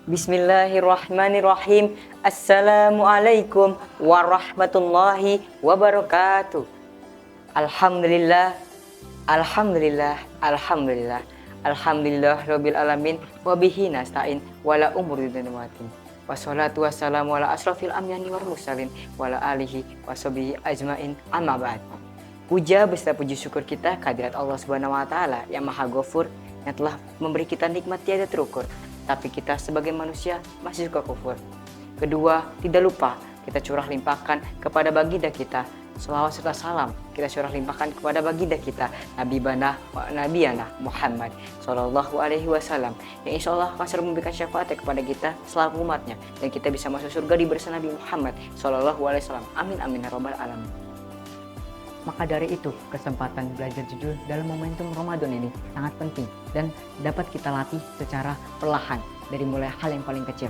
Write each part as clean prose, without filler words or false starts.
Bismillahirrahmanirrahim. Assalamualaikum warahmatullahi wabarakatuh. Alhamdulillah, alhamdulillah, alhamdulillah. Alhamdulillah rabbil alamin wa bihi nasta'in wala umuri dunyati. Wassalatu wassalamu ala asrofil amyani wal mursalin wala alihi washabihi ajmain amma ba'd. Puja beserta puji syukur kita kehadirat Allah Subhanahu wa taala yang Maha Ghafur yang telah memberi kita nikmat tiada terukur. Tapi kita sebagai manusia masih suka kufur. Kedua, tidak lupa kita curah limpahkan kepada baginda kita selawat serta salam kita curah limpahkan kepada baginda kita Nabiyana Muhammad Sallallahu Alaihi Wasallam yang insya Allah akan selalu memberikan syafaat kepada kita selaku umatnya dan kita bisa masuk surga di bersama Nabi Muhammad Sallallahu Alaihi Wasallam. Amin amin ya robbal alamin. Maka dari itu, kesempatan belajar jujur dalam momentum Ramadan ini sangat penting dan dapat kita latih secara perlahan dari mulai hal yang paling kecil.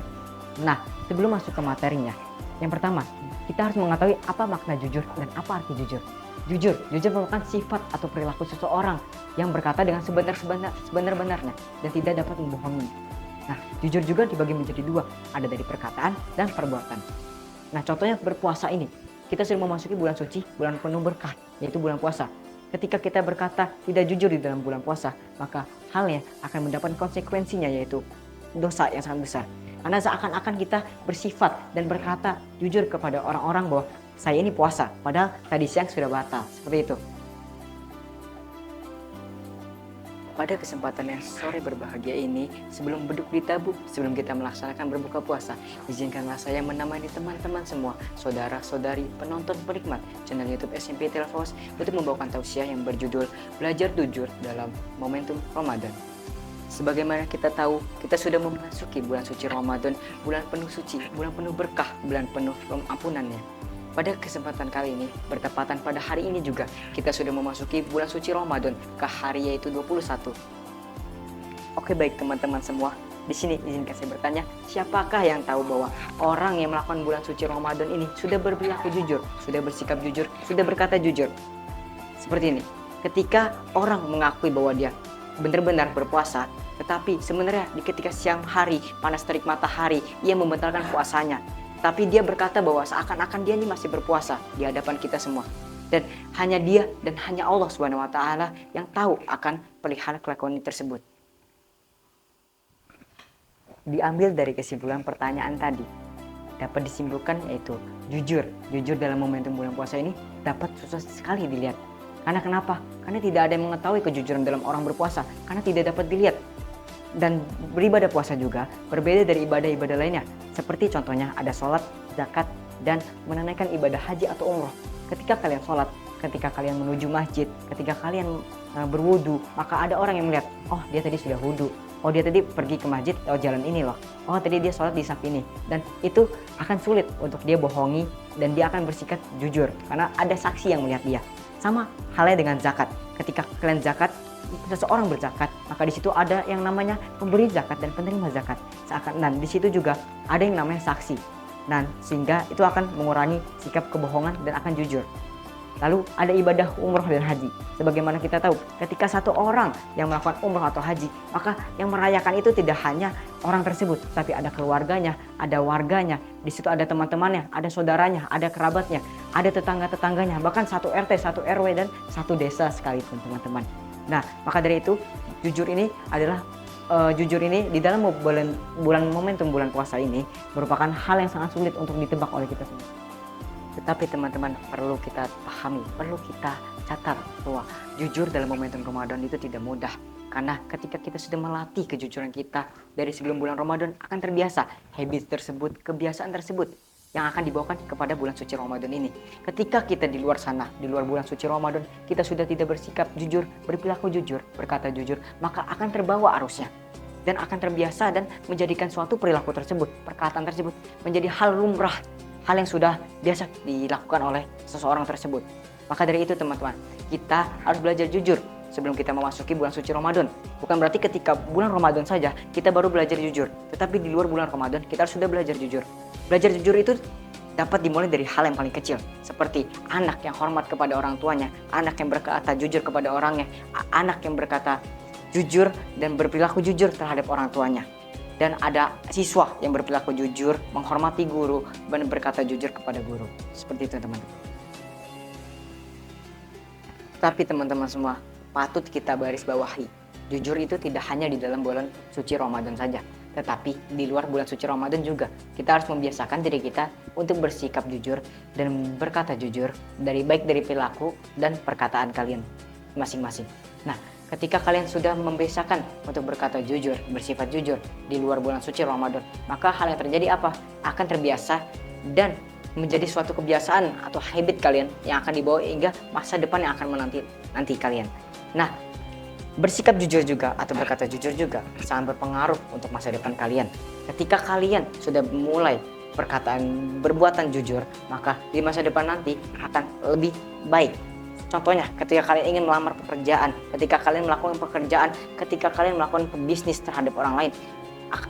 Nah, sebelum masuk ke materinya, yang pertama, kita harus mengetahui apa makna jujur dan apa arti jujur. Jujur merupakan sifat atau perilaku seseorang yang berkata dengan sebenar-benarnya dan tidak dapat membohongi. Nah, jujur juga dibagi menjadi dua, ada dari perkataan dan perbuatan. Nah, contohnya berpuasa ini. Kita sudah memasuki bulan suci, bulan penuh berkah, yaitu bulan puasa. Ketika kita berkata tidak jujur di dalam bulan puasa, maka halnya akan mendapat konsekuensinya yaitu dosa yang sangat besar. Karena seakan-akan kita bersifat dan berkata jujur kepada orang-orang bahwa saya ini puasa, padahal tadi siang sudah batal, seperti itu. Pada kesempatan yang sore berbahagia ini, sebelum beduk ditabuk, sebelum kita melaksanakan berbuka puasa, izinkanlah saya menemani teman-teman semua, saudara-saudari, penonton penikmat channel YouTube SMP Televos untuk membawakan tausiah yang berjudul Belajar Jujur dalam Momentum Ramadan. Sebagaimana kita tahu, kita sudah memasuki bulan suci Ramadan, bulan penuh suci, bulan penuh berkah, bulan penuh ampunannya. Pada kesempatan kali ini, bertepatan pada hari ini juga, kita sudah memasuki bulan suci Ramadan ke hari yaitu 21. Oke baik teman-teman semua, di sini izinkan saya bertanya, siapakah yang tahu bahwa orang yang melakukan bulan suci Ramadan ini sudah berperilaku jujur, sudah bersikap jujur, sudah berkata jujur? Seperti ini, ketika orang mengakui bahwa dia benar-benar berpuasa, tetapi sebenarnya di ketika siang hari, panas terik matahari, ia membatalkan puasanya. Tapi dia berkata bahwa seakan-akan dia ini masih berpuasa di hadapan kita semua. Dan hanya dia dan hanya Allah Subhanahu wa taala yang tahu akan perihal kelakuan tersebut. Diambil dari kesimpulan pertanyaan tadi, dapat disimpulkan yaitu jujur dalam momentum bulan puasa ini dapat susah sekali dilihat. Karena kenapa? Karena tidak ada yang mengetahui kejujuran dalam orang berpuasa, karena tidak dapat dilihat. Dan beribadah puasa juga berbeda dari ibadah-ibadah lainnya. Seperti contohnya ada sholat, zakat, dan menunaikan ibadah haji atau umroh. Ketika kalian sholat, ketika kalian menuju masjid, ketika kalian berwudu, maka ada orang yang melihat, oh dia tadi sudah wudu, oh dia tadi pergi ke masjid lewat jalan ini loh, oh tadi dia sholat di saf ini. Dan itu akan sulit untuk dia bohongi dan dia akan bersikap jujur karena ada saksi yang melihat dia. Sama halnya dengan zakat. Ketika kalian zakat, seseorang berzakat, maka di situ ada yang namanya pemberi zakat dan penerima zakat. Dan di situ juga ada yang namanya saksi. Dan sehingga itu akan mengurangi sikap kebohongan dan akan jujur. Lalu ada ibadah umroh dan haji. Sebagaimana kita tahu, ketika satu orang yang melakukan umroh atau haji, maka yang merayakan itu tidak hanya orang tersebut, tapi ada keluarganya, ada warganya, di situ ada teman-temannya, ada saudaranya, ada kerabatnya, ada tetangga-tetangganya, bahkan satu RT, satu RW, dan satu desa sekalipun teman-teman. Nah, maka dari itu jujur ini adalah jujur ini di dalam bulan momentum bulan puasa ini merupakan hal yang sangat sulit untuk ditebak oleh kita semua. Tetapi teman-teman perlu kita pahami, perlu kita catat bahwa jujur dalam momentum Ramadan itu tidak mudah. Karena ketika kita sudah melatih kejujuran kita dari sebelum bulan Ramadan akan terbiasa habit tersebut, kebiasaan tersebut yang akan dibawakan kepada bulan suci Ramadan ini. Ketika kita di luar sana, di luar bulan suci Ramadan, kita sudah tidak bersikap jujur, berperilaku jujur, berkata jujur, maka akan terbawa arusnya. Dan akan terbiasa dan menjadikan suatu perilaku tersebut, perkataan tersebut, menjadi hal lumrah, hal yang sudah biasa dilakukan oleh seseorang tersebut. Maka dari itu teman-teman, kita harus belajar jujur sebelum kita memasuki bulan suci Ramadan. Bukan berarti ketika bulan Ramadan saja kita baru belajar jujur, tetapi di luar bulan Ramadan kita sudah belajar jujur. Belajar jujur itu dapat dimulai dari hal yang paling kecil, seperti anak yang hormat kepada orang tuanya, anak yang berkata jujur kepada orangnya, anak yang berkata jujur dan berperilaku jujur terhadap orang tuanya. dan ada siswa yang berperilaku jujur, menghormati guru, dan berkata jujur kepada guru. Seperti itu teman-teman. Tapi teman-teman semua, patut kita baris bawahi, jujur itu tidak hanya di dalam bulan suci Ramadan saja, tetapi di luar bulan suci Ramadan juga. Kita harus membiasakan diri kita untuk bersikap jujur dan berkata jujur, baik dari perilaku dan perkataan kalian masing-masing. Nah, ketika kalian sudah membiasakan untuk berkata jujur, bersifat jujur di luar bulan suci Ramadan, maka hal yang terjadi apa? Akan terbiasa dan menjadi suatu kebiasaan atau habit kalian yang akan dibawa hingga masa depan yang akan menanti kalian. Nah, bersikap jujur juga atau berkata jujur juga sangat berpengaruh untuk masa depan kalian. Ketika kalian sudah mulai berbuatan jujur, maka di masa depan nanti akan lebih baik. Contohnya, ketika kalian ingin melamar pekerjaan, ketika kalian melakukan pekerjaan, ketika kalian melakukan bisnis terhadap orang lain,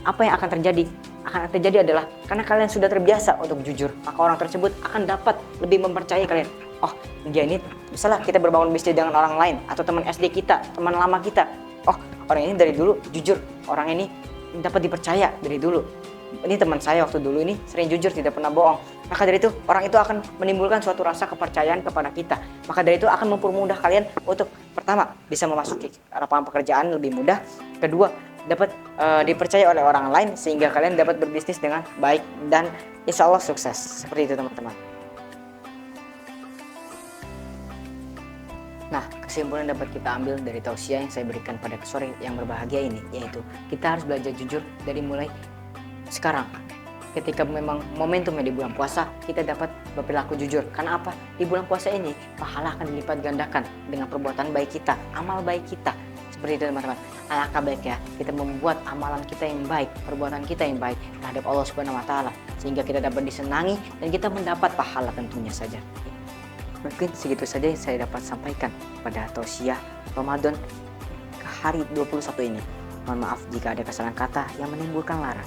apa yang akan terjadi? Akan terjadi adalah karena kalian sudah terbiasa untuk jujur, maka orang tersebut akan dapat lebih mempercayai kalian. Oh, dia ini misalnya kita berbangun bisnis dengan orang lain atau teman SD kita, teman lama kita. Oh, orang ini dari dulu jujur, orang ini dapat dipercaya dari dulu. Ini teman saya waktu dulu ini sering jujur, tidak pernah bohong. Maka dari itu orang itu akan menimbulkan suatu rasa kepercayaan kepada kita. Maka dari itu akan mempermudah kalian untuk pertama bisa memasuki lapangan pekerjaan lebih mudah. Kedua, dapat dipercaya oleh orang lain sehingga kalian dapat berbisnis dengan baik dan insya Allah sukses. Seperti itu teman-teman. Nah, kesimpulan dapat kita ambil dari tausiah yang saya berikan pada sore yang berbahagia ini, yaitu kita harus belajar jujur dari mulai sekarang. Ketika memang momentumnya di bulan puasa, kita dapat berperilaku jujur. Karena apa? Di bulan puasa ini pahala akan dilipat gandakan dengan perbuatan baik kita, amal baik kita. Seperti itu teman-teman. Alangkah baiknya kita membuat amalan kita yang baik, perbuatan kita yang baik terhadap Allah Subhanahu wa taala sehingga kita dapat disenangi dan kita mendapat pahala tentunya saja. Mungkin segitu saja yang saya dapat sampaikan pada tausiah Ramadan ke hari 21 ini. Mohon maaf jika ada kesalahan kata yang menimbulkan lara.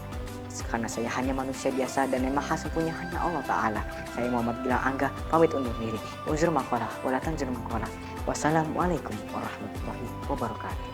Karena saya hanya manusia biasa dan yang maha sempurna hanya Allah Ta'ala. Saya Muhammad Gilang Angga, pamit undur diri. Unzur maqalah, walatan zur maqalah. Wassalamualaikum warahmatullahi wabarakatuh.